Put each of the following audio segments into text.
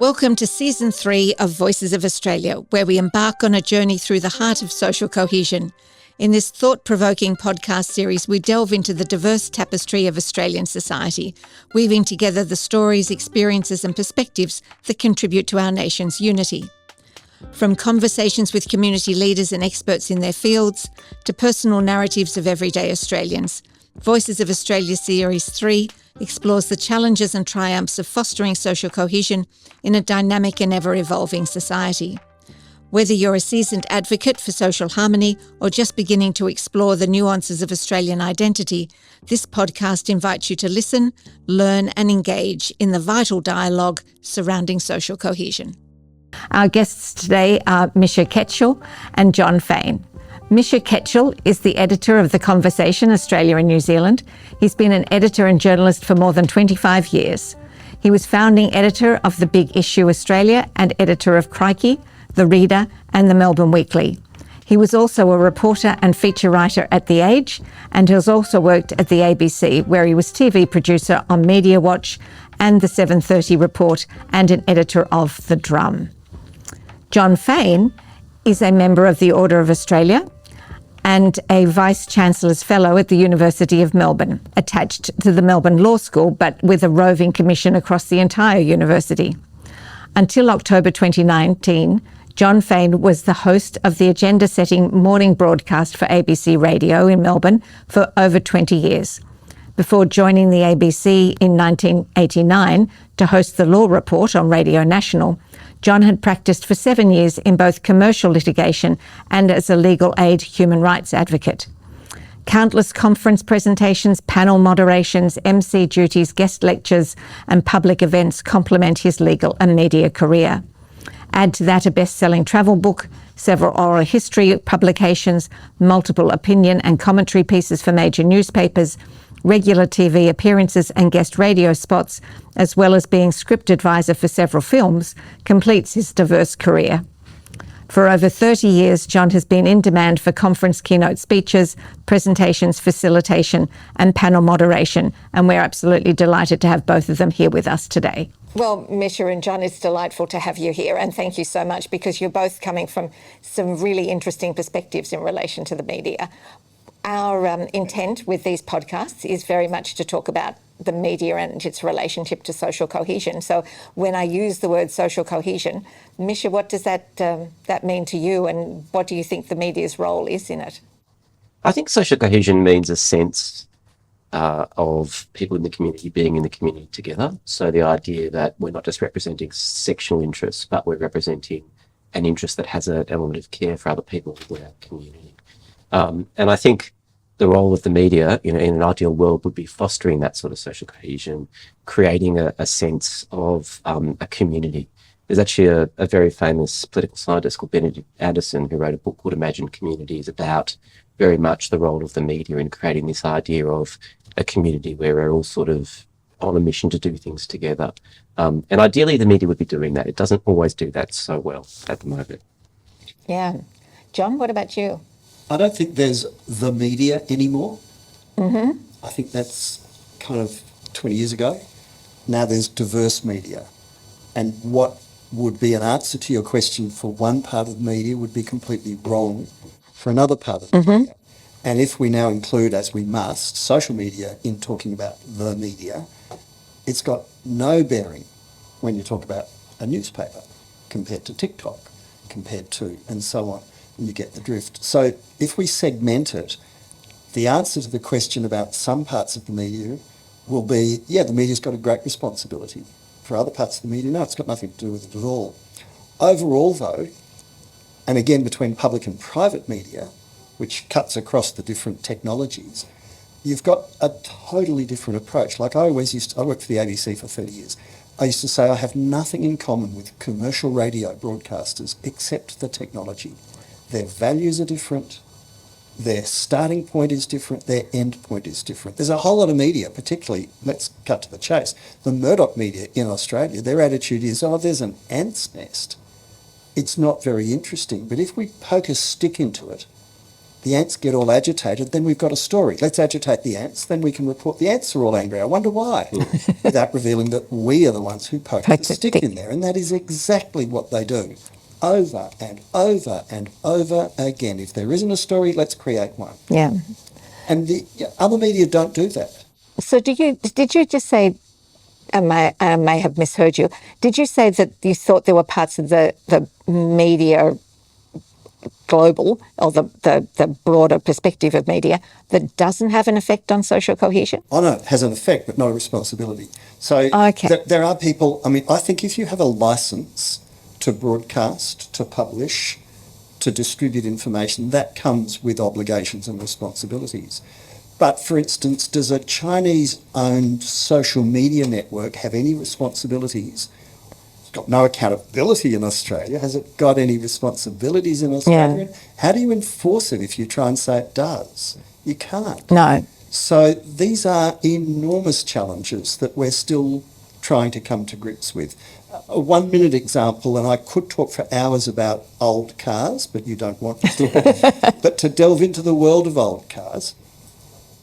Welcome to Season 3 of Voices of Australia, where we embark on a journey through the heart of social cohesion. In this thought-provoking podcast series, we delve into the diverse tapestry of Australian society, weaving together the stories, experiences and perspectives that contribute to our nation's unity. From conversations with community leaders and experts in their fields, to personal narratives of everyday Australians, Voices of Australia Series 3 explores the challenges and triumphs of fostering social cohesion in a dynamic and ever-evolving society. Whether you're a seasoned advocate for social harmony or just beginning to explore the nuances of Australian identity, this podcast invites you to listen, learn and engage in the vital dialogue surrounding social cohesion. Our guests today are Misha Ketchell and Jon Faine. Misha Ketchell is the editor of The Conversation, Australia and New Zealand. He's been an editor and journalist for more than 25 years. He was founding editor of The Big Issue Australia and editor of Crikey, The Reader and The Melbourne Weekly. He was also a reporter and feature writer at The Age and has also worked at the ABC, where he was TV producer on Media Watch and The 7:30 Report and an editor of The Drum. Jon Faine is a member of the Order of Australia and a Vice Chancellors Fellow at the University of Melbourne, attached to the Melbourne Law School, but with a roving commission across the entire university. Until October 2019, Jon Faine was the host of the agenda-setting morning broadcast for ABC Radio in Melbourne for over 20 years. Before joining the ABC in 1989 to host the Law Report on Radio National, Jon had practiced for 7 years in both commercial litigation and as a legal aid human rights advocate. Countless conference presentations, panel moderations, MC duties, guest lectures and public events complement his legal and media career. Add to that a best-selling travel book, several oral history publications, multiple opinion and commentary pieces for major newspapers, regular TV appearances and guest radio spots, as well as being script advisor for several films, completes his diverse career. For over 30 years, Jon has been in demand for conference keynote speeches, presentations, facilitation and panel moderation, and we're absolutely delighted to have both of them here with us today. Well, Misha and Jon, it's delightful to have you here, and thank you so much because you're both coming from some really interesting perspectives in relation to the media. Our intent with these podcasts is very much to talk about the media and its relationship to social cohesion. So when I use the word social cohesion, Misha, what does that mean to you, and what do you think the media's role is in it? I think social cohesion means a sense of people in the community being in the community together. So the idea that we're not just representing sectional interests, but we're representing an interest that has an element of care for other people within our community. And I think the role of the media, in an ideal world, would be fostering that sort of social cohesion, creating a sense of a community. There's actually a very famous political scientist called Benedict Anderson who wrote a book called Imagine Communities about very much the role of the media in creating this idea of a community where we're all sort of on a mission to do things together. And ideally, the media would be doing that. It doesn't always do that so well at the moment. Yeah. Jon, what about you? I don't think there's the media anymore. Mm-hmm. I think that's kind of 20 years ago. Now there's diverse media. And what would be an answer to your question for one part of the media would be completely wrong for another part of the media. And if we now include, as we must, social media in talking about the media, it's got no bearing when you talk about a newspaper compared to TikTok, compared to, and so on. And you get the drift. So if we segment it, the answer to the question about some parts of the media will be, yeah, the media's got a great responsibility. For other parts of the media, no, it's got nothing to do with it at all. Overall, though, and again between public and private media, which cuts across the different technologies, you've got a totally different approach. Like I worked for the ABC for 30 years. I used to say I have nothing in common with commercial radio broadcasters except the technology. Their values are different, their starting point is different, their end point is different. There's a whole lot of media, particularly, let's cut to the chase, the Murdoch media in Australia, their attitude is, there's an ant's nest. It's not very interesting, but if we poke a stick into it The ants get all agitated, then we've got a story. Let's agitate the ants, then we can report the ants are all angry. I wonder why, without revealing that we are the ones who poked the stick in there. And that is exactly what they do, over and over and over again. If there isn't a story, let's create one. Yeah. And the other media don't do that. So did you just say, I may have misheard you, did you say that you thought there were parts of the media global, or the broader perspective of media, that doesn't have an effect on social cohesion? Oh no, it has an effect, but not a responsibility. So there are people, I mean, I think if you have a licence to broadcast, to publish, to distribute information, that comes with obligations and responsibilities. But for instance, does a Chinese-owned social media network have any responsibilities? It's got no accountability in Australia. Has it got any responsibilities in Australia? Yeah. How do you enforce it if you try and say it does? You can't. No. So these are enormous challenges that we're still trying to come to grips with. A 1 minute example, and I could talk for hours about old cars, but you don't want to. But to delve into the world of old cars,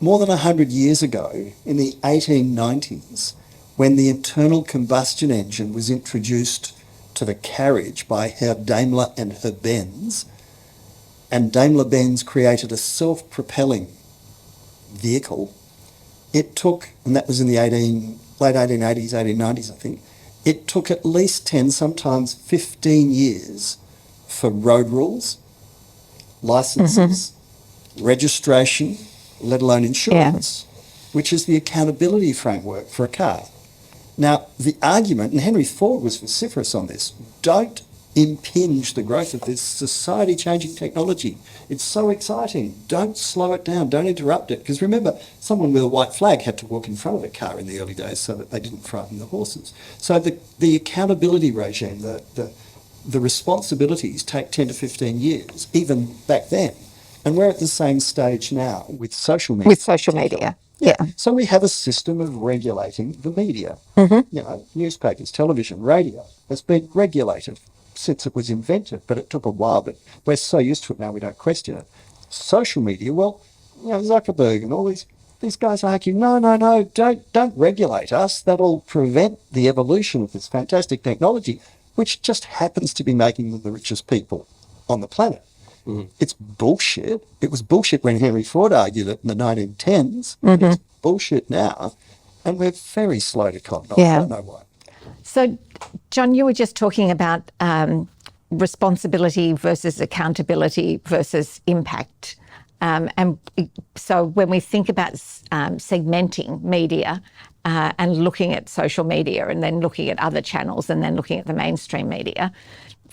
more than 100 years ago, in the 1890s, when the internal combustion engine was introduced to the carriage by Herr Daimler and her Benz, and Daimler-Benz created a self-propelling vehicle, it took, and that was in the late 1880s, 1890s, I think, it took at least 10, sometimes 15 years for road rules, licences, registration, let alone insurance, which is the accountability framework for a car. Now, the argument, and Henry Ford was vociferous on this, don't impinge the growth of this society-changing technology. It's so exciting. Don't slow it down. Don't interrupt it. Because remember, someone with a white flag had to walk in front of the car in the early days so that they didn't frighten the horses. So the accountability regime, the responsibilities take 10 to 15 years, even back then. And we're at the same stage now with social media. With social media. Yeah. So we have a system of regulating the media. Newspapers, television, radio has been regulated since it was invented, but it took a while, but we're so used to it now we don't question it. Social media, well, Zuckerberg and all these guys argue, no, don't regulate us. That'll prevent the evolution of this fantastic technology, which just happens to be making them the richest people on the planet. It's bullshit. It was bullshit when Henry Ford argued it in the 1910s. It's bullshit now, and we're very slow to cotton on. I don't know why. So, Jon, you were just talking about responsibility versus accountability versus impact. And so when we think about segmenting media and looking at social media and then looking at other channels and then looking at the mainstream media,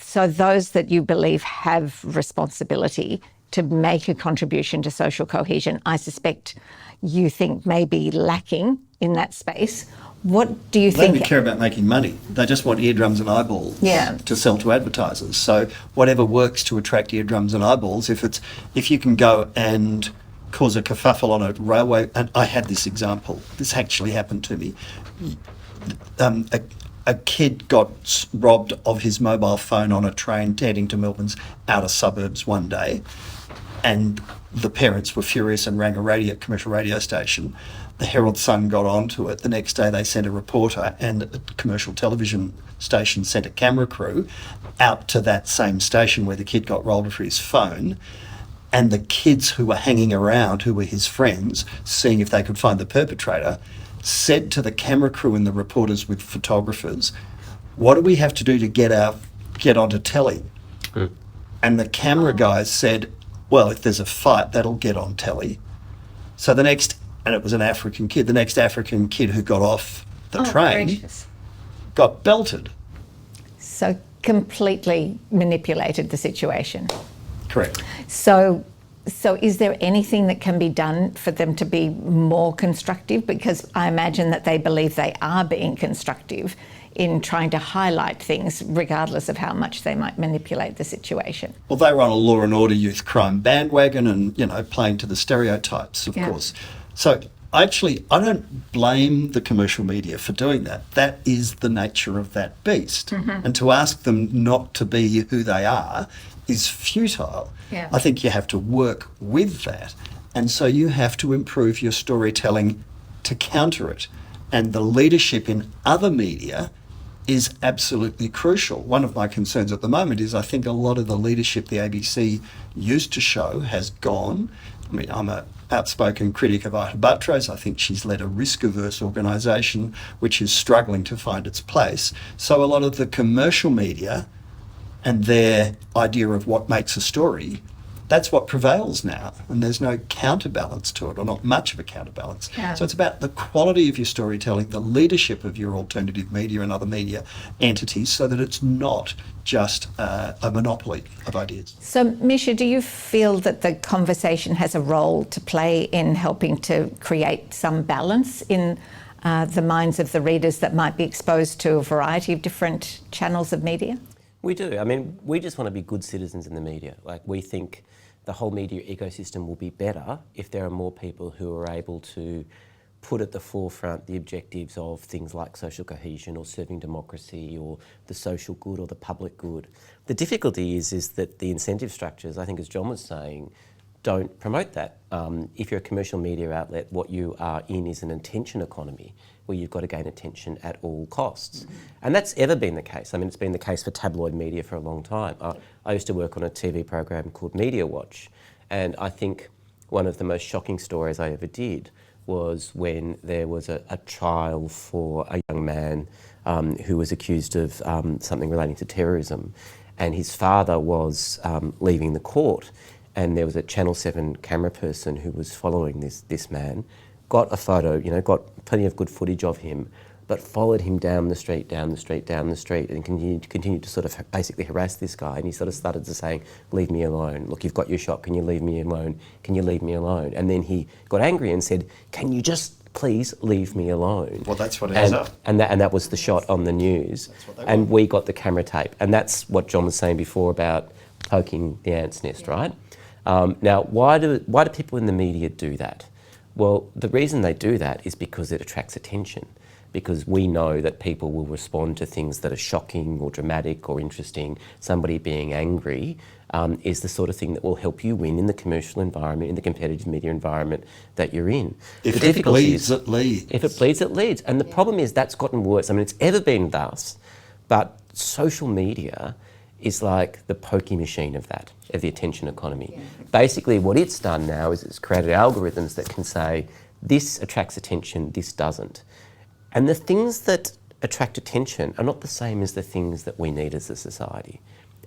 so those that you believe have responsibility to make a contribution to social cohesion, I suspect you think may be lacking in that space. What do you think? They don't care about making money. They just want eardrums and eyeballs to sell to advertisers. So whatever works to attract eardrums and eyeballs, if you can go and cause a kerfuffle on a railway, and I had this example. This actually happened to me. A kid got robbed of his mobile phone on a train heading to Melbourne's outer suburbs one day, and the parents were furious and rang a commercial radio station. The Herald Sun got onto it. The next day they sent a reporter, and a commercial television station sent a camera crew out to that same station where the kid got robbed for his phone. And the kids who were hanging around, who were his friends, seeing if they could find the perpetrator, said to the camera crew and the reporters with photographers, "What do we have to do to get onto telly?" And the camera guys said, "Well, if there's a fight, that'll get on telly." So and it was an African kid, the next African kid who got off the train got belted. So completely manipulated the situation. Correct. So is there anything that can be done for them to be more constructive? Because I imagine that they believe they are being constructive in trying to highlight things regardless of how much they might manipulate the situation. Well, they were on a law and order youth crime bandwagon and, playing to the stereotypes, of course. So I don't blame the commercial media for doing that. That is the nature of that beast. And to ask them not to be who they are is futile. Yeah. I think you have to work with that. And so you have to improve your storytelling to counter it. And the leadership in other media is absolutely crucial. One of my concerns at the moment is I think a lot of the leadership the ABC used to show has gone. I mean, I'm an outspoken critic of Ita Buttrose. I think she's led a risk-averse organisation which is struggling to find its place. So a lot of the commercial media and their idea of what makes a story, that's what prevails now, and there's no counterbalance to it, or not much of a counterbalance. Yeah. So it's about the quality of your storytelling, the leadership of your alternative media and other media entities, so that it's not just a monopoly of ideas. So, Misha, do you feel that the conversation has a role to play in helping to create some balance in the minds of the readers that might be exposed to a variety of different channels of media? We do. I mean, we just want to be good citizens in the media. Like, we think the whole media ecosystem will be better if there are more people who are able to put at the forefront the objectives of things like social cohesion or serving democracy or the social good or the public good. The difficulty is that the incentive structures, I think as Jon was saying, don't promote that. If you're a commercial media outlet, what you are in is an attention economy where you've got to gain attention at all costs. And that's ever been the case. I mean, it's been the case for tabloid media for a long time. I used to work on a TV program called Media Watch, and I think one of the most shocking stories I ever did was when there was a trial for a young man who was accused of something relating to terrorism, and his father was leaving the court, and there was a Channel 7 camera person who was following this man, got a photo, got plenty of good footage of him, but followed him down the street, and continued to sort of basically harass this guy. And he sort of started to say, "Leave me alone. Look, you've got your shot. Can you leave me alone? Can you leave me alone?" And then he got angry and said, "Can you just please leave me alone?" Well, that's what it is. And that was the shot on the news. And we got the camera tape. And that's what Jon was saying before about poking the ant's nest, right? Now, why do people in the media do that? Well, the reason they do that is because it attracts attention, because we know that people will respond to things that are shocking or dramatic or interesting. Somebody being angry is the sort of thing that will help you win in the commercial environment, in the competitive media environment that you're in. If it bleeds, it leads. If it bleeds, it leads. And the problem is that's gotten worse. I mean, it's ever been thus, but social media is like the pokey machine of the attention economy. Yeah. Basically, what it's done now is it's created algorithms that can say, this attracts attention, this doesn't. And the things that attract attention are not the same as the things that we need as a society.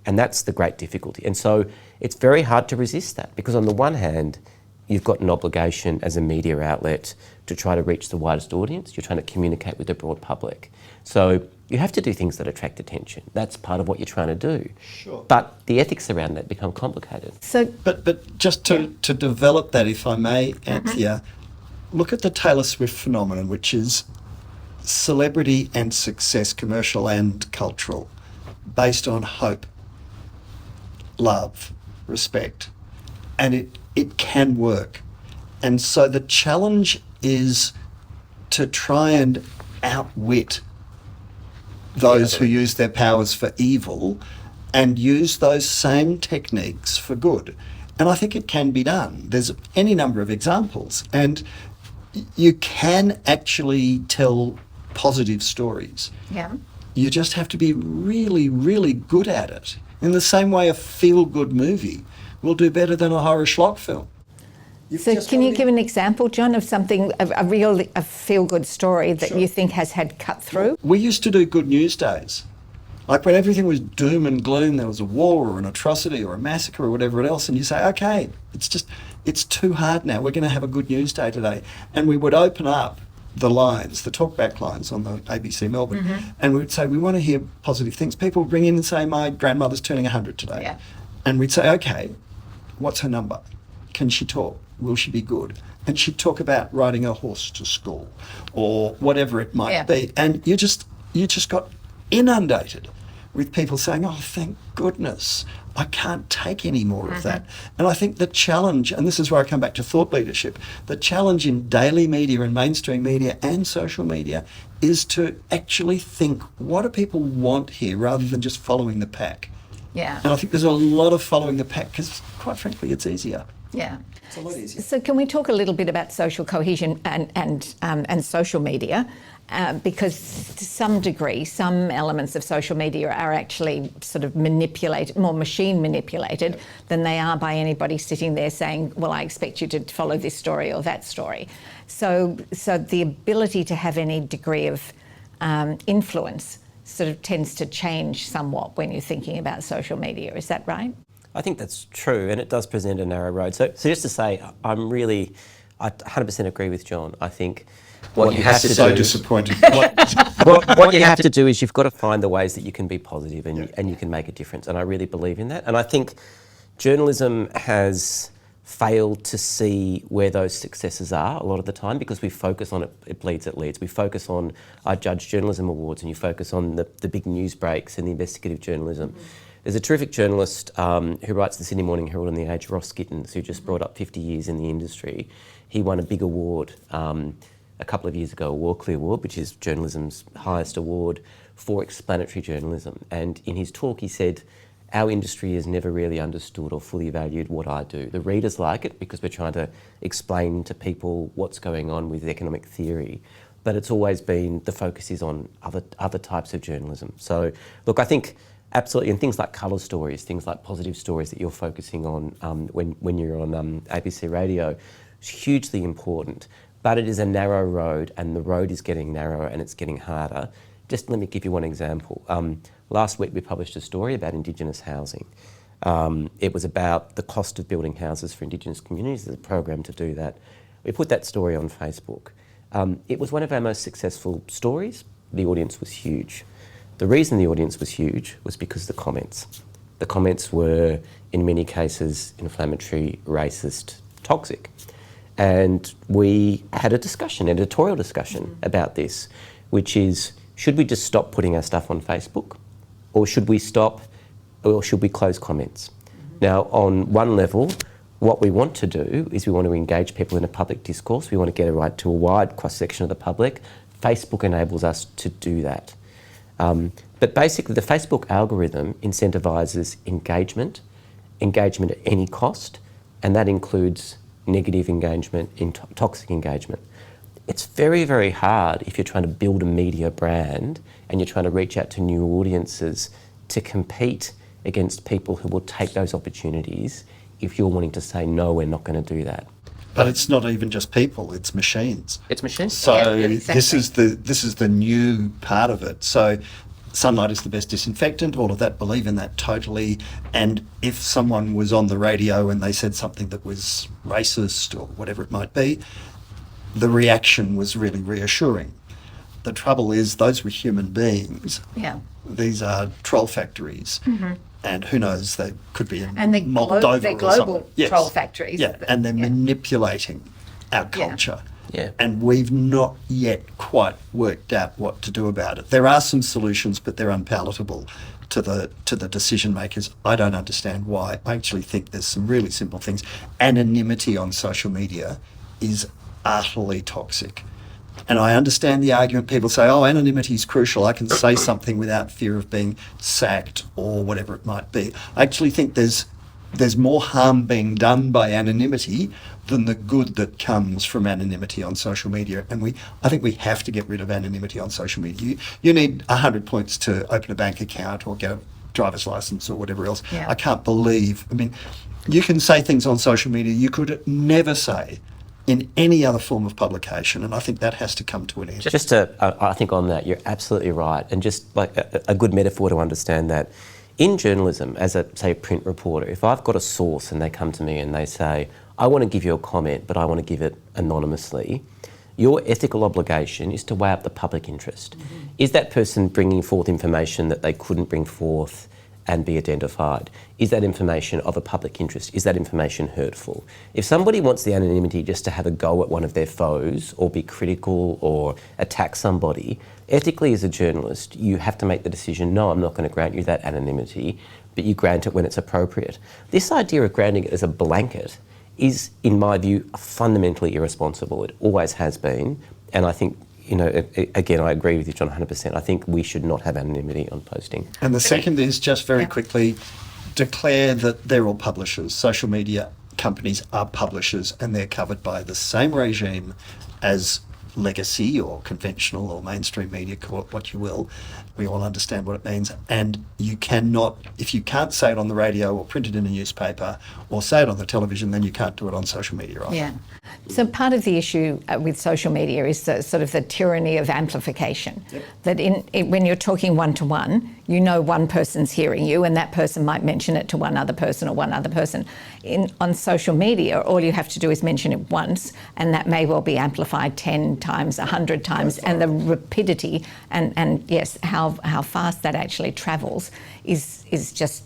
And that's the great difficulty. And so it's very hard to resist that, because on the one hand, you've got an obligation as a media outlet to try to reach the widest audience. You're trying to communicate with the broad public. So you have to do things that attract attention. That's part of what you're trying to do. Sure. But the ethics around that become complicated. So, but just to develop that, if I may, Anthea, look at the Taylor Swift phenomenon, which is celebrity and success, commercial and cultural, based on hope, love, respect. And it can work. And so the challenge is to try and outwit those who use their powers for evil and use those same techniques for good. And I think it can be done. There's any number of examples. And you can actually tell positive stories. Yeah. You just have to be really, really good at it. In the same way a feel-good movie will do better than a horror schlock film. So can you give an example, Jon, of something, a feel-good story that you think has had cut through? We used to do good news days. Like when everything was doom and gloom, there was a war or an atrocity or a massacre or whatever else, and you say, okay, it's too hard now. We're going to have a good news day today. And we would open up the lines, the talkback lines on the ABC Melbourne, and we'd say, we want to hear positive things. People would ring in and say, my grandmother's turning 100 today. Yeah. And we'd say, okay, what's her number? Can she talk? Will she be good? And she'd talk about riding a horse to school or whatever it might be. And you just got inundated with people saying, oh, thank goodness, I can't take any more of that. And I think the challenge, and this is where I come back to thought leadership, the challenge in daily media and mainstream media and social media is to actually think, what do people want here, rather than just following the pack? Yeah. And I think there's a lot of following the pack because, quite frankly, it's easier. Yeah. It's a lot easier. So can we talk a little bit about social cohesion and social media? Because to some degree, some elements of social media are actually sort of manipulated, more machine manipulated than they are by anybody sitting there saying, well, I expect you to follow this story or that story. So the ability to have any degree of influence sort of tends to change somewhat when you're thinking about social media. Is that right? I think that's true, and it does present a narrow road. So just to say, I 100% agree with John. I think what you have to so do... disappointed. what you have to do is you've got to find the ways that you can be positive and you can make a difference, and I really believe in that. And I think journalism has failed to see where those successes are a lot of the time because we focus on it bleeds, it leads. We focus on our Judge Journalism Awards and you focus on the big news breaks and the investigative journalism. There's a terrific journalist who writes the Sydney Morning Herald and The Age, Ross Gittins, who just brought up 50 years in the industry. He won a big award a couple of years ago, a Walkley Award, which is journalism's highest award for explanatory journalism. And in his talk, he said, our industry has never really understood or fully valued what I do. The readers like it because we're trying to explain to people what's going on with economic theory. But it's always been, the focus is on other types of journalism. So, look, I think absolutely, and things like colour stories, things like positive stories that you're focusing on when you're on ABC radio, is hugely important. But it is a narrow road, and the road is getting narrower and it's getting harder. Just let me give you one example. Last week we published a story about Indigenous housing. It was about the cost of building houses for Indigenous communities. There's a program to do that. We put that story on Facebook. It was one of our most successful stories. The audience was huge. The reason the audience was huge was because of the comments. The comments were, in many cases, inflammatory, racist, toxic. And we had a discussion, editorial discussion about this, which is, should we just stop putting our stuff on Facebook? Or should we close comments? Now, on one level, what we want to do is we want to engage people in a public discourse. We want to get it right to a wide cross-section of the public. Facebook enables us to do that. But basically, the Facebook algorithm incentivises engagement at any cost, and that includes negative engagement, toxic engagement. It's very, very hard if you're trying to build a media brand and you're trying to reach out to new audiences to compete against people who will take those opportunities if you're wanting to say, no, we're not going to do that. But it's not even just people, it's machines. It's machines. So exactly. this is the new part of it. So sunlight is the best disinfectant, all of that, believe in that totally. And if someone was on the radio and they said something that was racist or whatever it might be, the reaction was really reassuring. The trouble is those were human beings. Yeah. These are troll factories. And who knows, they could be in And they're Moldova global Yes. troll factories. Yeah, and they're manipulating our culture. Yeah. And we've not yet quite worked out what to do about it. There are some solutions, but they're unpalatable to the decision makers. I don't understand why. I actually think there's some really simple things. Anonymity on social media is utterly toxic. And I understand the argument. People say, oh, anonymity is crucial. I can say something without fear of being sacked or whatever it might be. I actually think there's more harm being done by anonymity than the good that comes from anonymity on social media. And I think we have to get rid of anonymity on social media. You need 100 points to open a bank account or get a driver's license or whatever else. Yeah. I can't believe, you can say things on social media you could never say in any other form of publication, and I think that has to come to an end. I think on that, you're absolutely right. And just like a good metaphor to understand that, in journalism, as a print reporter, if I've got a source and they come to me and they say, I want to give you a comment, but I want to give it anonymously, your ethical obligation is to weigh up the public interest. Is that person bringing forth information that they couldn't bring forth and be identified? Is that information of a public interest? Is that information hurtful? If somebody wants the anonymity just to have a go at one of their foes or be critical or attack somebody, ethically as a journalist, you have to make the decision, no, I'm not going to grant you that anonymity, but you grant it when it's appropriate. This idea of granting it as a blanket is, in my view, fundamentally irresponsible. It always has been. And I think, again, I agree with you, John, 100%. I think we should not have anonymity on posting. And the second is just very quickly declare that they're all publishers. Social media companies are publishers and they're covered by the same regime as legacy or conventional or mainstream media, call it what you will. We all understand what it means. And you cannot, if you can't say it on the radio or print it in a newspaper or say it on the television, then you can't do it on social media either. Yeah. So part of the issue with social media is the sort of the tyranny of amplification. Yep. That when you're talking one-to-one, one person's hearing you and that person might mention it to one other person or one other person. On social media, all you have to do is mention it once and that may well be amplified 10 times, 100 times, and the rapidity and yes, how fast that actually travels is just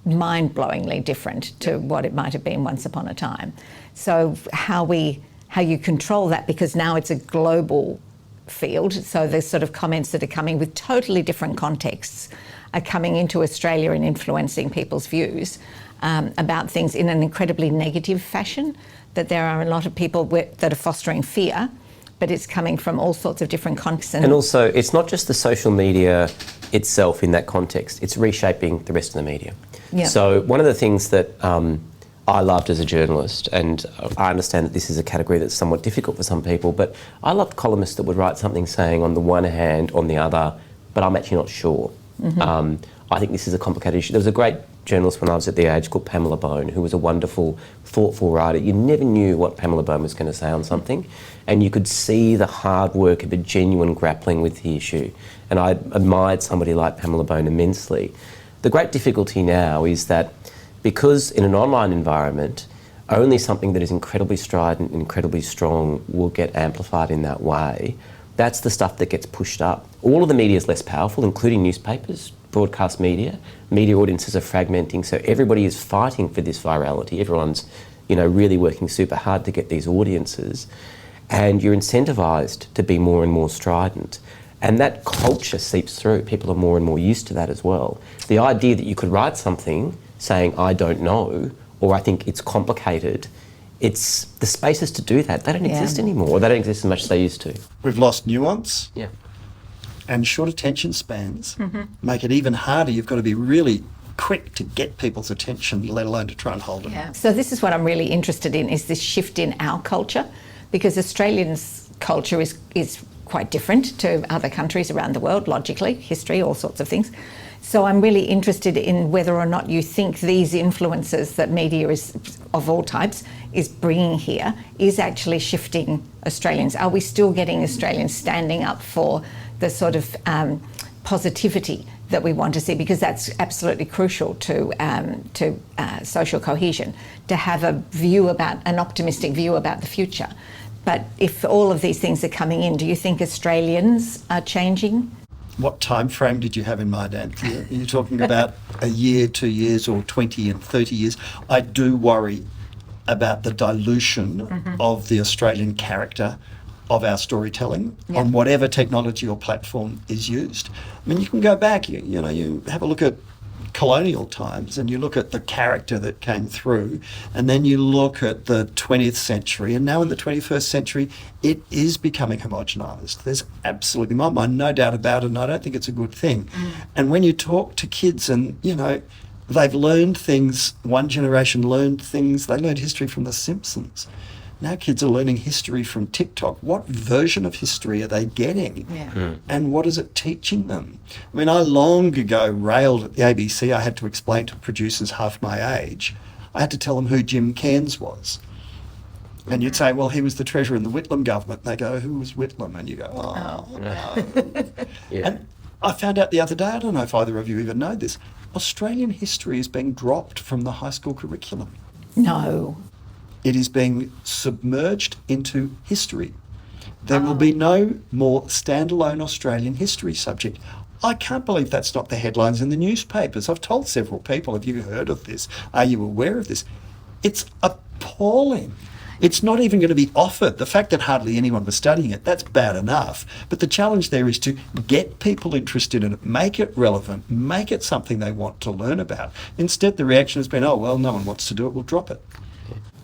mind-blowingly different to what it might have been once upon a time. So how you control that, because now it's a global field, so the sort of comments that are coming with totally different contexts are coming into Australia and influencing people's views about things in an incredibly negative fashion, that there are a lot of people that are fostering fear, but it's coming from all sorts of different contexts. And also, it's not just the social media itself in that context, it's reshaping the rest of the media. Yeah. So one of the things that I loved as a journalist, and I understand that this is a category that's somewhat difficult for some people, but I loved columnists that would write something saying on the one hand, on the other, but I'm actually not sure. Mm-hmm. I think this is a complicated issue. There was a great journalist when I was at The Age called Pamela Bone, who was a wonderful, thoughtful writer. You never knew what Pamela Bone was going to say on something, and you could see the hard work of a genuine grappling with the issue. And I admired somebody like Pamela Bone immensely. The great difficulty now is that because in an online environment, only something that is incredibly strident and incredibly strong will get amplified in that way. That's the stuff that gets pushed up. All of the media is less powerful, including newspapers, broadcast media. Media audiences are fragmenting, so everybody is fighting for this virality. Everyone's, really working super hard to get these audiences, and you're incentivised to be more and more strident. And that culture seeps through. People are more and more used to that as well. The idea that you could write something saying, I don't know, or I think it's complicated, it's the spaces to do that. They don't exist anymore, or they don't exist as much as they used to. We've lost nuance. Yeah. And short attention spans make it even harder. You've got to be really quick to get people's attention, let alone to try and hold it. Yeah. So this is what I'm really interested in, is this shift in our culture, because Australians' culture is quite different to other countries around the world, logically, history, all sorts of things. So I'm really interested in whether or not you think these influences that media is of all types is bringing here is actually shifting Australians. Are we still getting Australians standing up for the sort of positivity that we want to see? Because that's absolutely crucial to social cohesion, to have an optimistic view about the future. But if all of these things are coming in, do you think Australians are changing? What time frame did you have in mind, Anthony? Are you talking about a year, 2 years, or 20 and 30 years? I do worry about the dilution of the Australian character of our storytelling on whatever technology or platform is used. I mean, you can go back, you have a look at colonial times and you look at the character that came through, and then you look at the 20th century, and now in the 21st century it is becoming homogenised. There's absolutely, in my mind, no doubt about it, and I don't think it's a good thing. And when you talk to kids and they've learned things, one generation learned things, they learned history from The Simpsons. Now kids are learning history from TikTok. What version of history are they getting? Yeah. And what is it teaching them? I mean, I long ago railed at the ABC. I had to explain to producers half my age. I had to tell them who Jim Cairns was. And you'd say, well, he was the treasurer in the Whitlam government. And they go, who was Whitlam? And you go, oh. No. Yeah. And I found out the other day, I don't know if either of you even know this, Australian history is being dropped from the high school curriculum. No. It is being submerged into history. There will be no more standalone Australian history subject. I can't believe that's not the headlines in the newspapers. I've told several people, have you heard of this? Are you aware of this? It's appalling. It's not even going to be offered. The fact that hardly anyone was studying it, that's bad enough. But the challenge there is to get people interested in it, make it relevant, make it something they want to learn about. Instead, the reaction has been, oh, well, no one wants to do it, we'll drop it.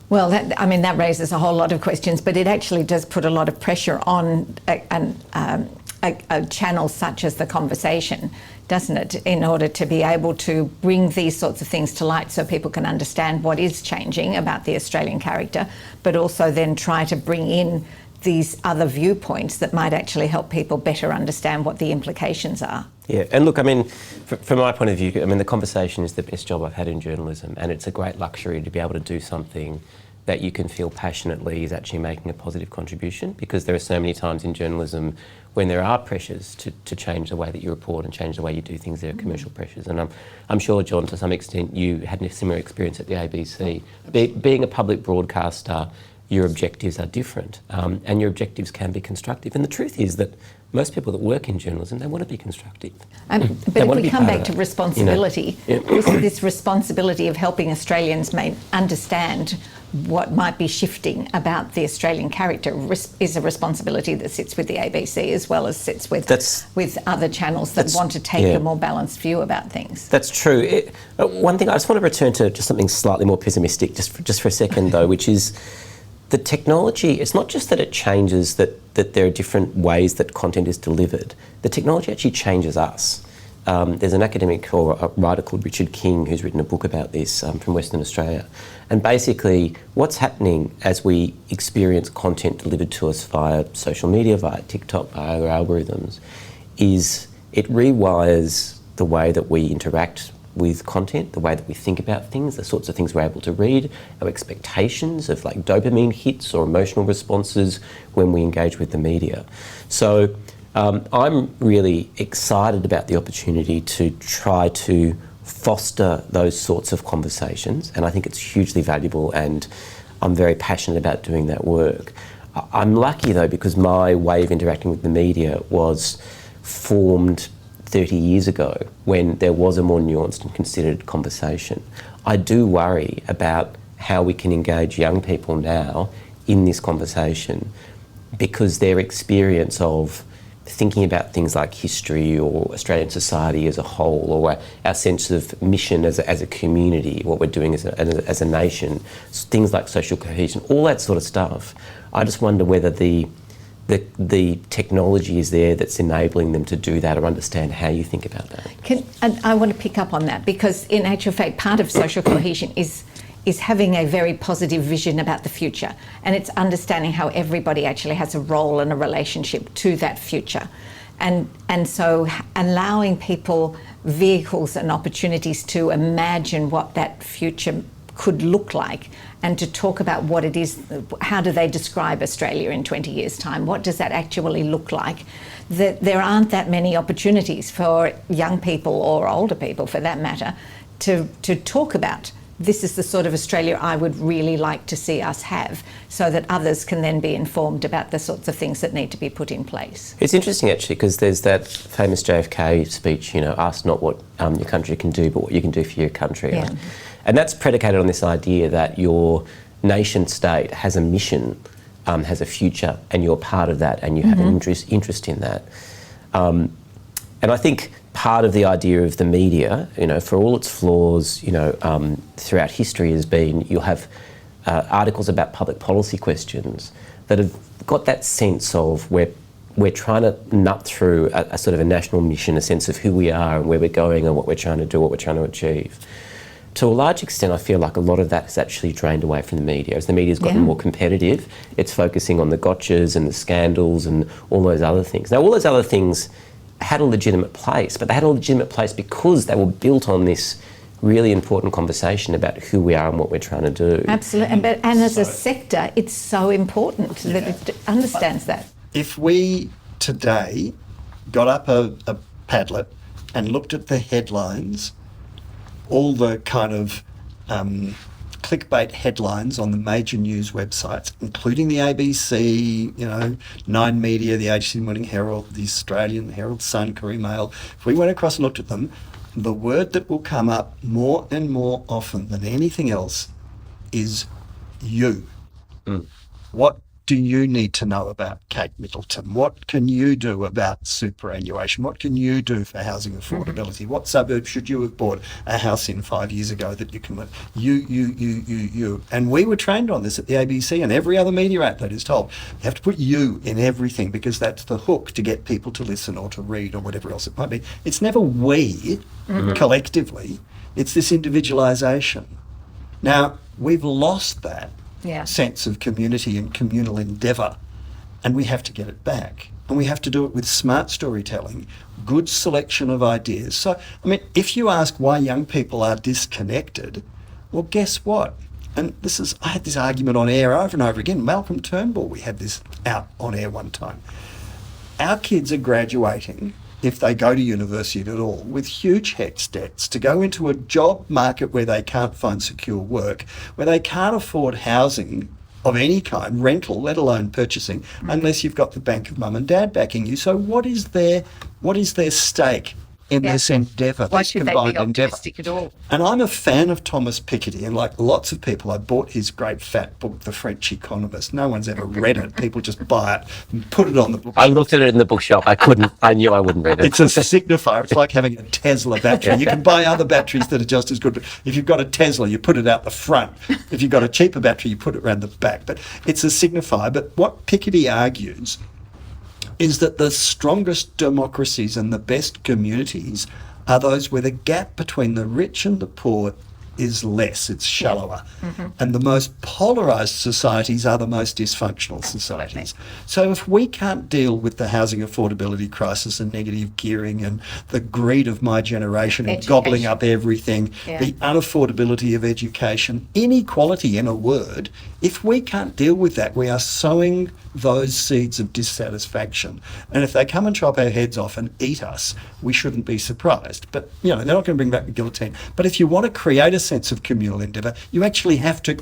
Well, that raises a whole lot of questions, but it actually does put a lot of pressure on a channel such as The Conversation, doesn't it, in order to be able to bring these sorts of things to light so people can understand what is changing about the Australian character, but also then try to bring in these other viewpoints that might actually help people better understand what the implications are. Yeah, and look, I mean, from my point of view, I mean, The Conversation is the best job I've had in journalism, and it's a great luxury to be able to do something that you can feel passionately is actually making a positive contribution, because there are so many times in journalism when there are pressures to change the way that you report and change the way you do things, there are commercial pressures. And I'm sure, Jon, to some extent you had a similar experience at the ABC. Being a public broadcaster, your objectives are different, and your objectives can be constructive. And the truth is that most people that work in journalism, they want to be constructive. But if we come back to responsibility, this responsibility of helping Australians understand what might be shifting about the Australian character is a responsibility that sits with the ABC as well as sits with other channels that want to take a more balanced view about things. That's true. One thing, I just want to return to just something slightly more pessimistic, just for a second though, which is the technology. It's not just that it changes that there are different ways that content is delivered. The technology actually changes us. There's an academic or a writer called Richard King who's written a book about this from Western Australia. And basically what's happening as we experience content delivered to us via social media, via TikTok, via our algorithms, is it rewires the way that we interact with content, the way that we think about things, the sorts of things we're able to read, our expectations of like dopamine hits or emotional responses when we engage with the media. So I'm really excited about the opportunity to try to foster those sorts of conversations, and I think it's hugely valuable, and I'm very passionate about doing that work. I'm lucky though, because my way of interacting with the media was formed 30 years ago when there was a more nuanced and considered conversation. I do worry about how we can engage young people now in this conversation, because their experience of thinking about things like history or Australian society as a whole, or our sense of mission as a community, what we're doing as a nation, things like social cohesion, all that sort of stuff. I just wonder whether the technology is there that's enabling them to do that or understand how you think about that. And I want to pick up on that, because in actual fact, part of social cohesion is having a very positive vision about the future, and it's understanding how everybody actually has a role and a relationship to that future, and so allowing people vehicles and opportunities to imagine what that future could look like, and to talk about what it is. How do they describe Australia in 20 years' time? What does that actually look like? That there aren't that many opportunities for young people, or older people for that matter, to talk about. This is the sort of Australia I would really like to see us have, so that others can then be informed about the sorts of things that need to be put in place. It's interesting actually, because there's that famous JFK speech, ask not what your country can do, but what you can do for your country. Yeah. Right? And that's predicated on this idea that your nation state has a mission, has a future, and you're part of that, and you have an interest in that. And I think part of the idea of the media, for all its flaws, throughout history has been you'll have articles about public policy questions that have got that sense of we're trying to nut through a sort of a national mission, a sense of who we are and where we're going and what we're trying to do, what we're trying to achieve. To a large extent, I feel like a lot of that has actually drained away from the media. As the media's gotten more competitive, it's focusing on the gotchas and the scandals and all those other things. Now, all those other things had a legitimate place, but they had a legitimate place because they were built on this really important conversation about who we are and what we're trying to do. Absolutely, and as a sector, it's so important that it understands that. If we today got up a Padlet and looked at the headlines, all the kind of clickbait headlines on the major news websites, including the ABC, Nine Media, the Sydney Morning Herald, the Australian Herald Sun, Courier Mail, if we went across and looked at them, the word that will come up more and more often than anything else is you. What do you need to know about Kate Middleton? What can you do about superannuation? What can you do for housing affordability? What suburb should you have bought a house in 5 years ago that you can live? You. And we were trained on this at the ABC, and every other media outlet is told, you have to put you in everything because that's the hook to get people to listen or to read or whatever else it might be. It's never we collectively. It's this individualisation. Now, we've lost that sense of community and communal endeavour, and we have to get it back. And we have to do it with smart storytelling, good selection of ideas. So, if you ask why young people are disconnected, well, guess what? And I had this argument on air over and over again. Malcolm Turnbull, we had this out on air one time. Our kids are graduating, if they go to university at all, with huge HECS debts, to go into a job market where they can't find secure work, where they can't afford housing of any kind, rental, let alone purchasing, unless you've got the bank of mum and dad backing you. So what is their stake in this endeavour, this combined endeavour? At all? And I'm a fan of Thomas Piketty, and like lots of people, I bought his great fat book, The French Economist. No one's ever read it. People just buy it and put it on the book. I looked at it in the bookshop. I knew I wouldn't read it. It's a signifier. It's like having a Tesla battery. You can buy other batteries that are just as good. But if you've got a Tesla, you put it out the front. If you've got a cheaper battery, you put it around the back. But it's a signifier. But what Piketty argues is that the strongest democracies and the best communities are those where the gap between the rich and the poor is less, it's shallower. And the most polarised societies are the most dysfunctional societies. So if we can't deal with the housing affordability crisis and negative gearing and the greed of my generation and gobbling up everything, the unaffordability of education, inequality in a word, if we can't deal with that, we are sowing those seeds of dissatisfaction. And if they come and chop our heads off and eat us, we shouldn't be surprised. But, they're not going to bring back the guillotine. But if you want to create a sense of communal endeavour, you actually have to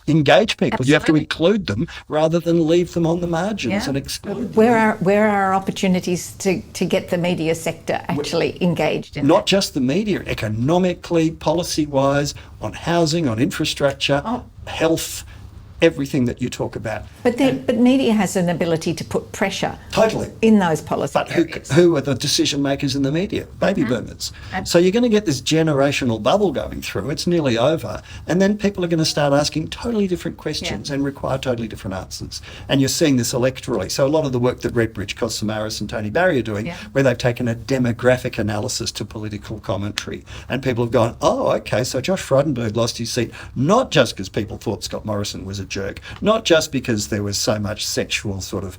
engage people. Absolutely. You have to include them rather than leave them on the margins and exclude them. Where are opportunities to get the media sector actually engaged in Not just the media, economically, policy-wise, on housing, on infrastructure, health, everything that you talk about. But media has an ability to put pressure in those policy areas. But who are the decision makers in the media? Baby boomers. So you're going to get this generational bubble going through. It's nearly over. And then people are going to start asking totally different questions and require totally different answers. And you're seeing this electorally. So a lot of the work that Redbridge, Cosamaris and Tony Barry are doing, where they've taken a demographic analysis to political commentary. And people have gone, oh, okay, so Josh Frydenberg lost his seat, not just because people thought Scott Morrison was a jerk, not just because there was so much sexual sort of,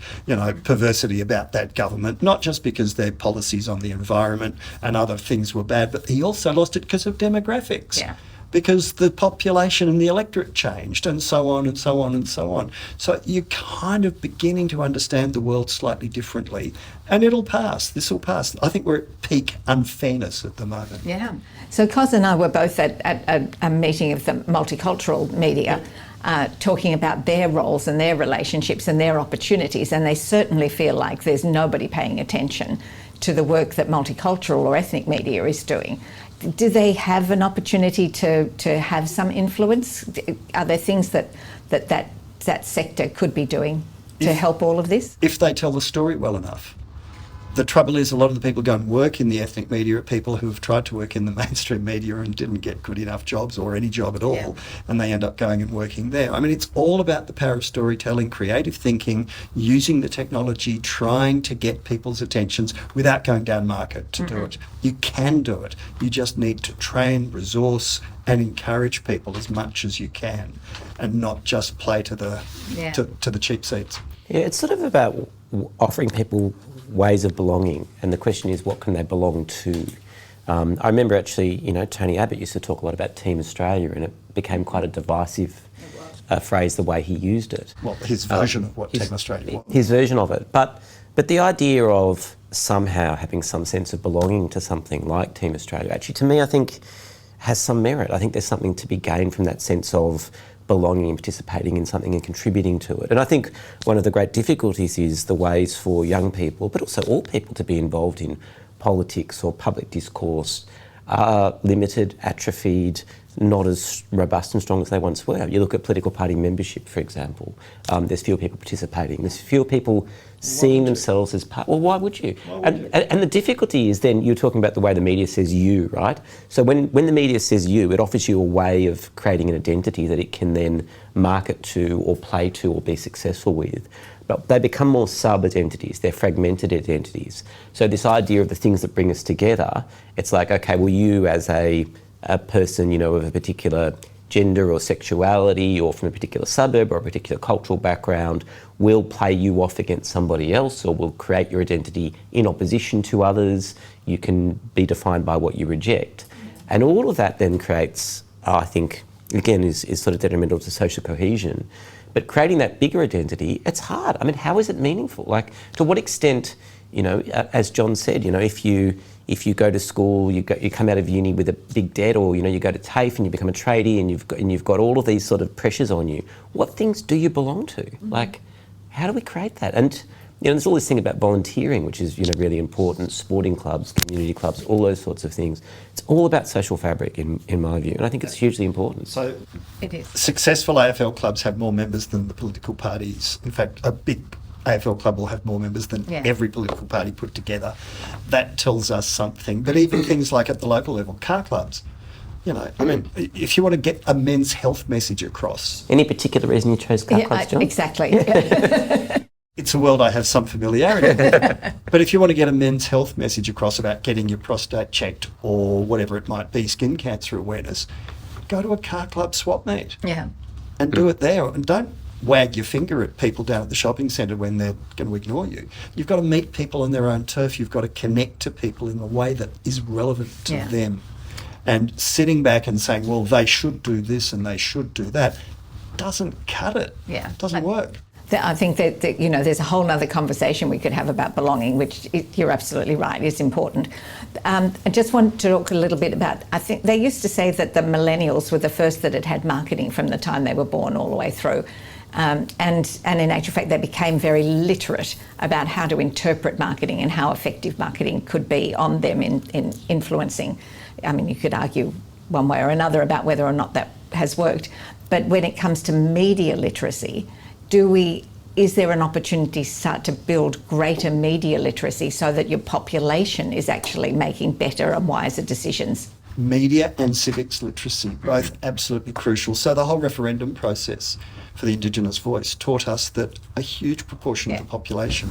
perversity about that government, not just because their policies on the environment and other things were bad, but he also lost it because of demographics. Because the population and the electorate changed and so on and so on and so on. So you're kind of beginning to understand the world slightly differently, and it'll pass. This will pass. I think we're at peak unfairness at the moment. Yeah. So Cos and I were both at a meeting of the multicultural media talking about their roles and their relationships and their opportunities, and they certainly feel like there's nobody paying attention to the work that multicultural or ethnic media is doing. Do they have an opportunity to have some influence? Are there things that sector could be doing to help all of this? If they tell the story well enough. The trouble is a lot of the people go and work in the ethnic media are people who have tried to work in the mainstream media and didn't get good enough jobs or any job at all, and they end up going and working there. I mean, it's all about the power of storytelling, creative thinking, using the technology, trying to get people's attentions without going down market to do it. You can do it. You just need to train, resource and encourage people as much as you can and not just play to the to the cheap seats. Yeah, it's sort of about offering people ways of belonging, and the question is, what can they belong to? I remember actually, Tony Abbott used to talk a lot about Team Australia, and it became quite a divisive phrase the way he used it. Well, his version of what Team Australia was. His version of it. But the idea of somehow having some sense of belonging to something like Team Australia, actually, to me, I think has some merit. I think there's something to be gained from that sense of belonging and participating in something and contributing to it. And I think one of the great difficulties is the ways for young people, but also all people, to be involved in politics or public discourse are limited, atrophied, not as robust and strong as they once were. You look at political party membership, for example. There's fewer people participating. There's fewer people seeing themselves as part. Well, why would you? And the difficulty is then you're talking about the way the media says you, right? So when the media says you, it offers you a way of creating an identity that it can then market to or play to or be successful with. But they become more sub-identities, they're fragmented identities. So this idea of the things that bring us together, it's like, okay, well, you as a person, you know, of a particular gender or sexuality or from a particular suburb or a particular cultural background will play you off against somebody else or will create your identity in opposition to others. You can be defined by what you reject. And all of that then creates, I think, again, is sort of detrimental to social cohesion. But creating that bigger identity, it's hard. I mean, how is it meaningful? Like, to what extent, you know, as Jon said, you know, if you go to school, you come out of uni with a big debt, or, you know, you go to TAFE and you become a tradie and you've got all of these sort of pressures on you. What things do you belong to? Like, how do we create that? And, you know, there's all this thing about volunteering, which is, you know, really important. Sporting clubs, community clubs, all those sorts of things. It's all about social fabric, in my view, and I think it's hugely important. So, it is. Successful AFL clubs have more members than the political parties. In fact, a big AFL club will have more members than every political party put together. That tells us something. But even things like at the local level, car clubs, you know, I mean, if you want to get a men's health message across. Any particular reason you chose car clubs, Jon? Exactly. It's a world I have some familiarity with. But if you want to get a men's health message across about getting your prostate checked or whatever it might be, skin cancer awareness, go to a car club swap meet. Yeah. And do it there. And don't wag your finger at people down at the shopping centre when they're going to ignore you. You've got to meet people on their own turf. You've got to connect to people in a way that is relevant to them. And sitting back and saying, well, they should do this and they should do that, doesn't cut it. Yeah. Doesn't work. I think that, you know, there's a whole other conversation we could have about belonging, which you're absolutely right, is important. I just want to talk a little bit about, I think they used to say that the millennials were the first that had marketing from the time they were born all the way through. And in actual fact, they became very literate about how to interpret marketing and how effective marketing could be on them in influencing. I mean, you could argue one way or another about whether or not that has worked. But when it comes to media literacy, is there an opportunity to start to build greater media literacy so that your population is actually making better and wiser decisions? Media and civics literacy, both absolutely crucial. So the whole referendum process for the Indigenous voice taught us that a huge proportion of the population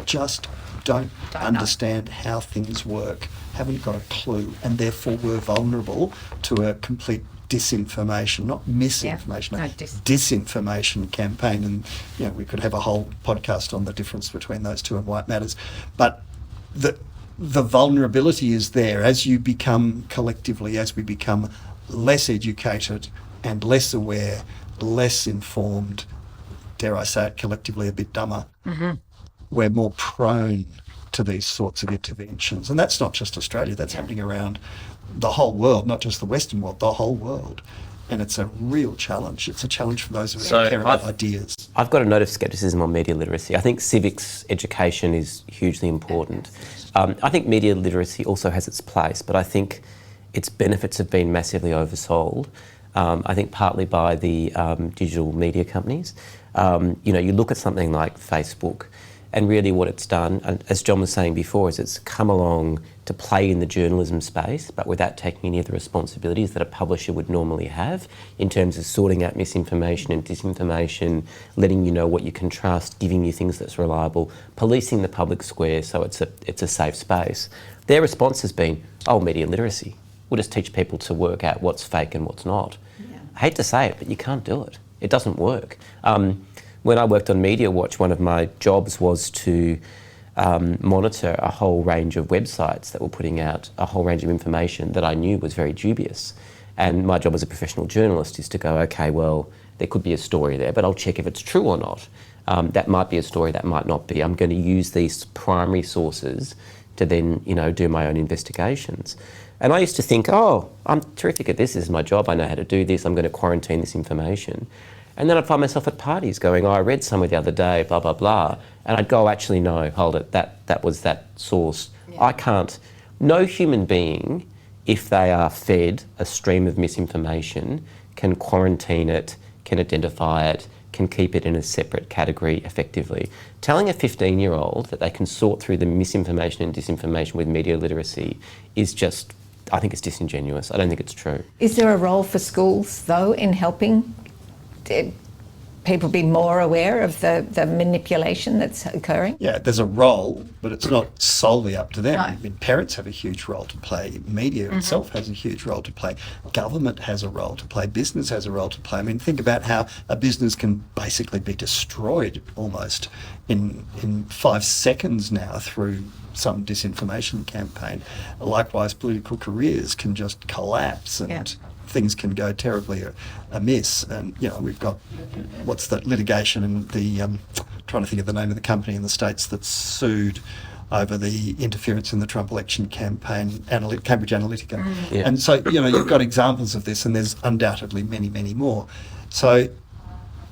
just don't understand how things work, haven't got a clue, and therefore were vulnerable to a complete disinformation, not misinformation, disinformation campaign. And, you know, we could have a whole podcast on the difference between those two and why it matters. But the vulnerability is there as you become collectively, as we become less educated and less aware, less informed, dare I say it, collectively a bit dumber. We're more prone to these sorts of interventions. And that's not just Australia, that's happening around the whole world, not just the Western world, the whole world. And it's a real challenge. It's a challenge for those who care about ideas. I've got a note of scepticism on media literacy. I think civics education is hugely important. I think media literacy also has its place, but I think its benefits have been massively oversold. I think partly by the digital media companies. You know, you look at something like Facebook, and really what it's done, and as Jon was saying before, is it's come along to play in the journalism space, but without taking any of the responsibilities that a publisher would normally have in terms of sorting out misinformation and disinformation, letting you know what you can trust, giving you things that's reliable, policing the public square so it's a safe space. Their response has been, oh, media literacy. We'll just teach people to work out what's fake and what's not. Yeah. I hate to say it, but you can't do it. It doesn't work. When I worked on Media Watch, one of my jobs was to monitor a whole range of websites that were putting out a whole range of information that I knew was very dubious. And my job as a professional journalist is to go, okay, well, there could be a story there, but I'll check if it's true or not. That might be a story, that might not be. I'm going to use these primary sources to then, you know, do my own investigations. And I used to think, oh, I'm terrific at this is my job, I know how to do this, I'm going to quarantine this information. And then I'd find myself at parties going, oh, I read somewhere the other day, blah, blah, blah. And I'd go, actually, no, hold it, that was that source. Yeah. I can't, no human being, if they are fed a stream of misinformation, can quarantine it, can identify it, can keep it in a separate category effectively. Telling a 15-year-old that they can sort through the misinformation and disinformation with media literacy is just, I think it's disingenuous. I don't think it's true. Is there a role for schools, though, in helping people be more aware of the manipulation that's occurring? Yeah, there's a role, but it's not solely up to them. No. I mean, parents have a huge role to play. Media itself has a huge role to play. Government has a role to play. Business has a role to play. I mean, think about how a business can basically be destroyed almost in 5 seconds now through some disinformation campaign. Likewise, political careers can just collapse and things can go terribly amiss. And, you know, we've got, what's that litigation and the, trying to think of the name of the company in the States that's sued over the interference in the Trump election campaign, Cambridge Analytica. And so, you know, you've got examples of this and there's undoubtedly many, many more. So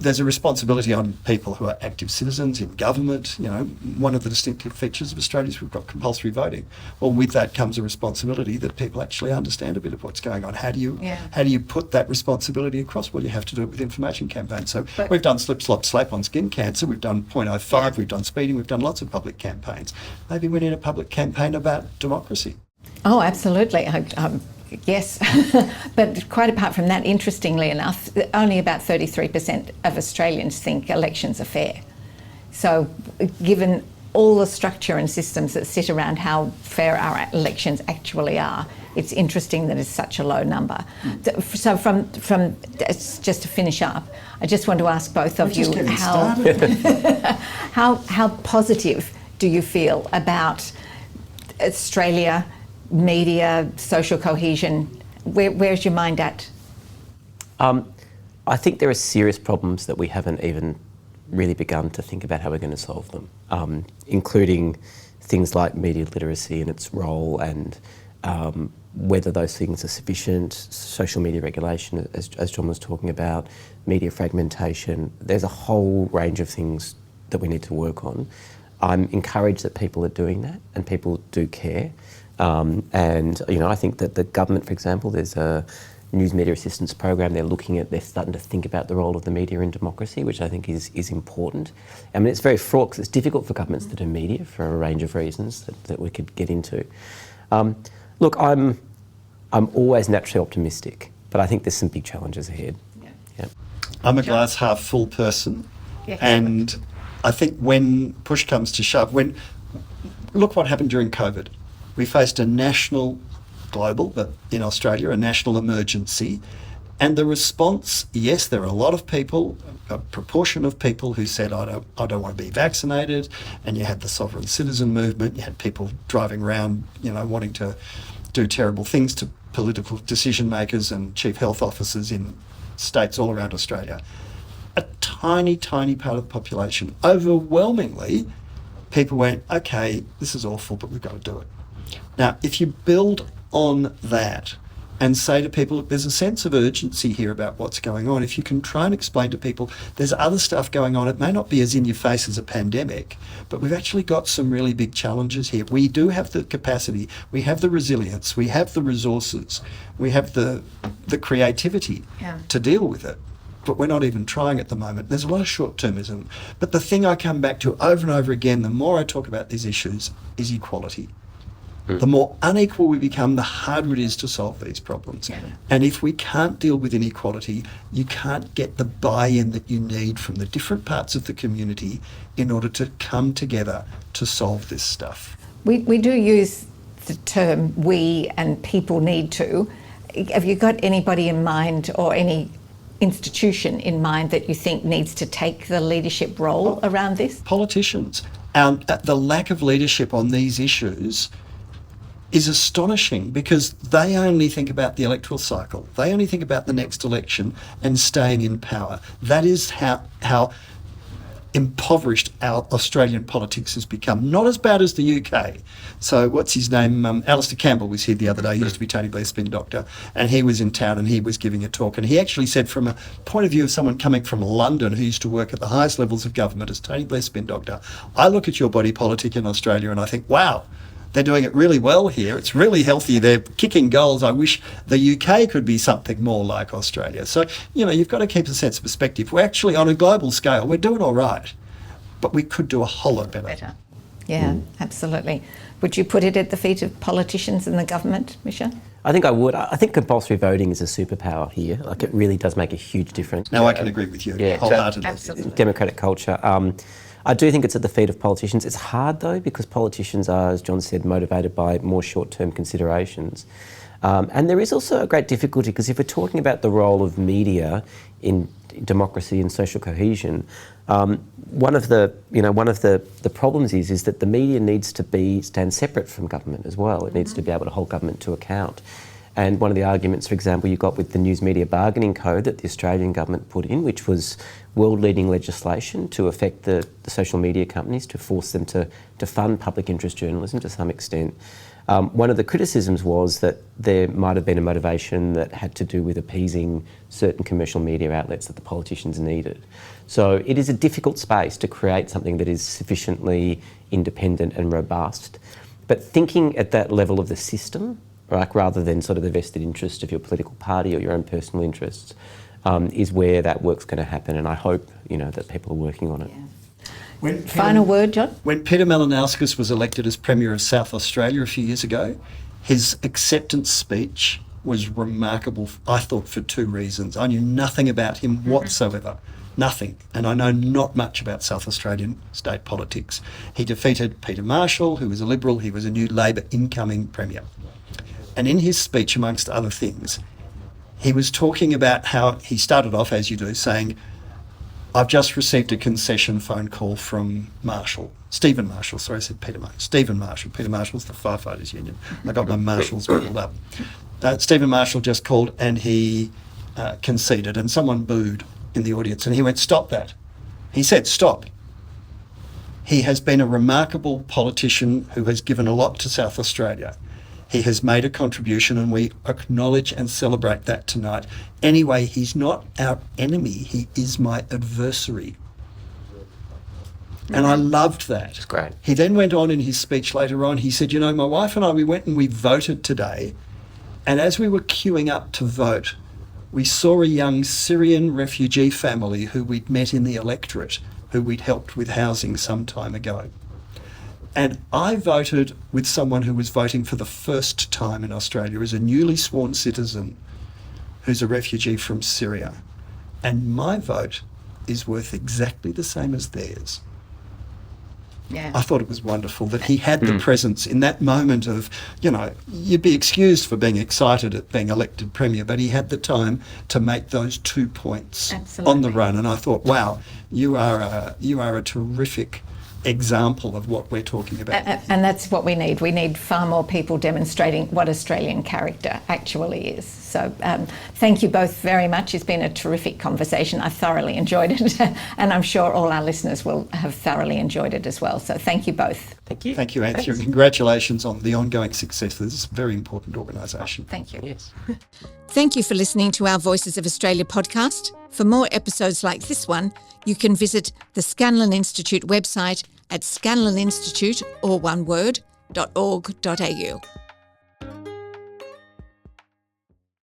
there's a responsibility on people who are active citizens in government. You know, one of the distinctive features of Australia is we've got compulsory voting. Well, with that comes a responsibility that people actually understand a bit of what's going on. How do you put that responsibility across? Well, you have to do it with information campaigns. So we've done slip, slop, slap on skin cancer. We've done 0.05. We've done speeding. We've done lots of public campaigns. Maybe we need a public campaign about democracy. Oh, absolutely. Yes, but quite apart from that, interestingly enough, only about 33% of Australians think elections are fair. So given all the structure and systems that sit around how fair our elections actually are, it's interesting that it's such a low number. So from just to finish up, I just want to ask both of you how positive do you feel about Australia, media, social cohesion? Where's your mind at? I think there are serious problems that we haven't even really begun to think about how we're going to solve them, including things like media literacy and its role and whether those things are sufficient, social media regulation, as Jon was talking about, media fragmentation. There's a whole range of things that we need to work on. I'm encouraged that people are doing that and people do care. And, you know, I think that the government, for example, there's a news media assistance program. They're starting to think about the role of the media in democracy, which I think is important. I mean, it's very fraught because it's difficult for governments to do media for a range of reasons that we could get into. Look, I'm always naturally optimistic, but I think there's some big challenges ahead. Yeah. I'm a glass half full person, and I think when push comes to shove, look what happened during COVID. We faced a national, global, but in Australia, a national emergency. And the response, yes, there are a lot of people, a proportion of people who said, I don't want to be vaccinated. And you had the sovereign citizen movement. You had people driving around, you know, wanting to do terrible things to political decision makers and chief health officers in states all around Australia. A tiny, tiny part of the population, overwhelmingly, people went, okay, this is awful, but we've got to do it. Now, if you build on that and say to people, look, there's a sense of urgency here about what's going on. If you can try and explain to people there's other stuff going on, it may not be as in your face as a pandemic, but we've actually got some really big challenges here. We do have the capacity, we have the resilience, we have the resources, we have the creativity to deal with it. But we're not even trying at the moment. There's a lot of short-termism. But the thing I come back to over and over again, the more I talk about these issues, is equality. The more unequal we become, the harder it is to solve these problems. And if we can't deal with inequality, you can't get the buy-in that you need from the different parts of the community in order to come together to solve this stuff. We do use the term we and people need to. Have you got anybody in mind or any institution in mind that you think needs to take the leadership role around this? Politicians. The lack of leadership on these issues is astonishing because they only think about the electoral cycle. They only think about the next election and staying in power. That is how impoverished our Australian politics has become. Not as bad as the UK. So what's his name? Alistair Campbell was here the other day. He used to be Tony Blair's spin doctor, and he was in town and he was giving a talk, and he actually said, from a point of view of someone coming from London who used to work at the highest levels of government as Tony Blair's spin doctor, I look at your body politic in Australia and I think, wow, they're doing it really well here. It's really healthy. They're kicking goals. I wish the UK could be something more like Australia. So, you've got to keep a sense of perspective. We're actually, on a global scale, we're doing all right, but we could do a whole lot better. Yeah, absolutely. Would you put it at the feet of politicians and the government, Misha? I think I would. I think compulsory voting is a superpower here. Like, it really does make a huge difference. Now, I can agree with you wholeheartedly. Absolutely. Democratic culture. I do think it's at the feet of politicians. It's hard, though, because politicians are, as John said, motivated by more short-term considerations. And there is also a great difficulty, because if we're talking about the role of media in democracy and social cohesion, one of the problems is that the media needs to stand separate from government as well. It needs to be able to hold government to account. And one of the arguments, for example, you got with the News Media Bargaining Code that the Australian government put in, which was world-leading legislation to affect the social media companies, to force them to fund public interest journalism to some extent. One of the criticisms was that there might have been a motivation that had to do with appeasing certain commercial media outlets that the politicians needed. So it is a difficult space to create something that is sufficiently independent and robust. But thinking at that level of the system, right, rather than sort of the vested interest of your political party or your own personal interests, is where that work's going to happen. And I hope, that people are working on it. Yeah. Final word, John? When Peter Malinauskas was elected as Premier of South Australia a few years ago, his acceptance speech was remarkable, I thought, for two reasons. I knew nothing about him whatsoever. Nothing. And I know not much about South Australian state politics. He defeated Peter Marshall, who was a Liberal. He was a new Labor incoming Premier. And in his speech, amongst other things, he was talking about how he started off, as you do, saying, I've just received a concession phone call from Stephen Marshall. Sorry, I said Peter Marshall. Stephen Marshall. Peter Marshall's the Firefighters Union. I got my Marshalls muddled up. Stephen Marshall just called and he conceded, and someone booed in the audience, and he went, stop that. He said, stop. He has been a remarkable politician who has given a lot to South Australia. He has made a contribution, and we acknowledge and celebrate that tonight. Anyway, he's not our enemy. He is my adversary. And I loved that. It's great. He then went on in his speech later on. He said, my wife and I, we went and we voted today. And as we were queuing up to vote, we saw a young Syrian refugee family who we'd met in the electorate, who we'd helped with housing some time ago. And I voted with someone who was voting for the first time in Australia as a newly sworn citizen who's a refugee from Syria. And my vote is worth exactly the same as theirs. Yeah. I thought it was wonderful that he had the presence in that moment of, you'd be excused for being excited at being elected Premier, but he had the time to make those 2 points on the run. And I thought, wow, you are a terrific example of what we're talking about. And that's what we need. We need far more people demonstrating what Australian character actually is. So thank you both very much. It's been a terrific conversation. I thoroughly enjoyed it, and I'm sure all our listeners will have thoroughly enjoyed it as well. So thank you both. Thank you. Thank you, Anthony. Congratulations on the ongoing success of this very important organisation. Thank you. Yes. Thank you for listening to our Voices of Australia podcast. For more episodes like this one, you can visit the Scanlon Institute website at scanloninstitute, or one word, .org.au.